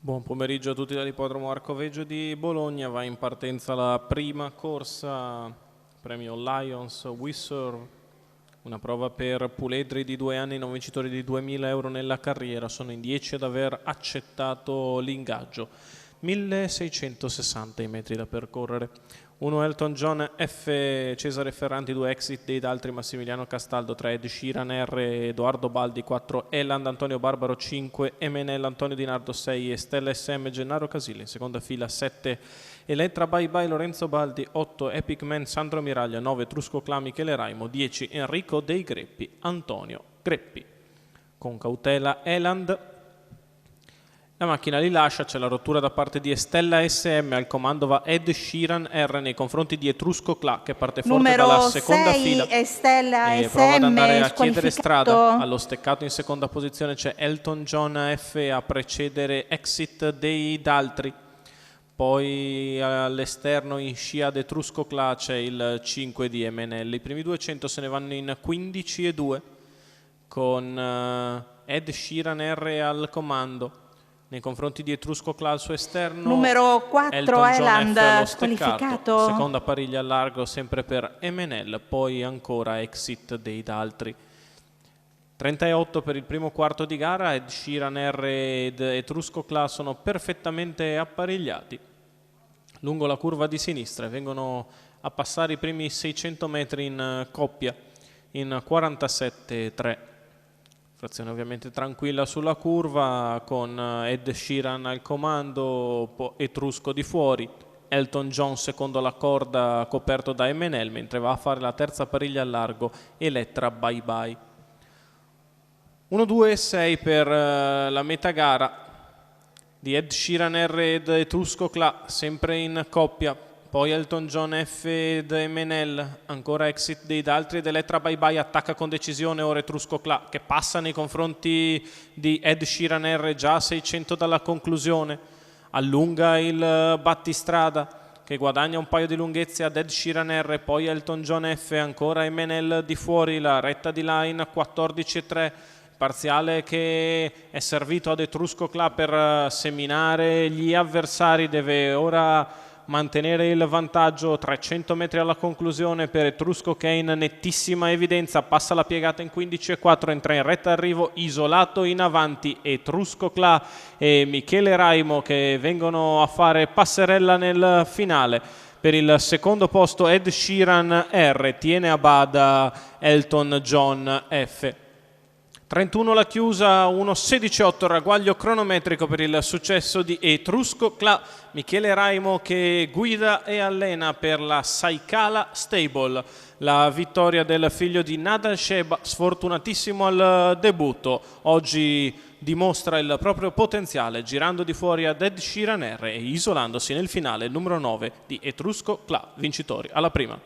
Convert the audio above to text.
Buon pomeriggio a tutti dall'ippodromo Arcoveggio di Bologna. Va in partenza la prima corsa, premio Lions Whisper, una prova per puledri di 2 anni, non vincitori di 2000 euro nella carriera. Sono in 10 ad aver accettato l'ingaggio. 1660 i metri da percorrere. 1 Elton John F, Cesare Ferranti, 2 Exit dei Daltri, Massimiliano Castaldo, 3 Ed Sheeran R, Edoardo Baldi, 4 Eland Antonio Barbaro, 5 MNL Antonio Di Nardo, 6 Stella SM Gennaro Casilli, in seconda fila 7 Elettra Bye Bye Lorenzo Baldi, 8 Epic Man Sandro Miraglia, 9 Trusco Cla Michele Raimo, 10 Enrico dei Greppi Antonio Greppi. Con cautela Eland. La macchina li lascia, c'è la rottura da parte di Stella SM, al comando va Ed Sheeran R nei confronti di Etrusco Cla, che parte forte dalla seconda fila e Stella e SM prova ad andare a chiedere strada. Allo steccato in seconda posizione c'è Elton John F a precedere Exit dei Daltri. Poi all'esterno in scia ad Etrusco Cla c'è il 5 di MNL. I primi 200 se ne vanno in 15 e 2 con Ed Sheeran R al comando. Nei confronti di Etrusco Cla al suo esterno, numero 4 Elton John Eland F allo squalificato. seconda pariglia a largo sempre per MNL, poi ancora Exit dei Daltri. 38 per il primo quarto di gara, Ed Sheeran R ed Etrusco Cla sono perfettamente apparigliati lungo la curva di sinistra e vengono a passare i primi 600 metri in coppia in 47,3. Frazione ovviamente tranquilla sulla curva con Ed Sheeran al comando, Etrusco di fuori, Elton John secondo la corda coperto da MNL, mentre va a fare la terza pariglia al largo Elettra Bye Bye. 1-2-6 per la metà gara di Ed Sheeran R ed Etrusco Cla, sempre in coppia. Poi Elton John F ed MNL, ancora Exit dei Daltri ed Elettra Bye Bye attacca con decisione ora Etrusco Cla, che passa nei confronti di Ed Sheeran R già a 600 dalla conclusione. Allunga il battistrada che guadagna un paio di lunghezze ad Ed Sheeran R, poi Elton John F, ancora MNL di fuori, la retta di line 14,3. Parziale che è servito ad Etrusco Cla per seminare gli avversari, deve ora mantenere il vantaggio. 300 metri alla conclusione per Etrusco che è in nettissima evidenza, passa la piegata in 15,4, entra in retta arrivo isolato in avanti Etrusco Cla e Michele Raimo che vengono a fare passerella nel finale. Per il secondo posto Ed Sheeran R, tiene a bada Elton John F. 31 la chiusa, 1.16.8 il ragguaglio cronometrico per il successo di Etrusco Cla. Michele Raimo che guida e allena per la Saikala Stable. La vittoria del figlio di Nadal Sheba, sfortunatissimo al debutto. Oggi dimostra il proprio potenziale girando di fuori ad Ed Sheeran R e isolandosi nel finale il numero 9 di Etrusco Cla, vincitori alla prima.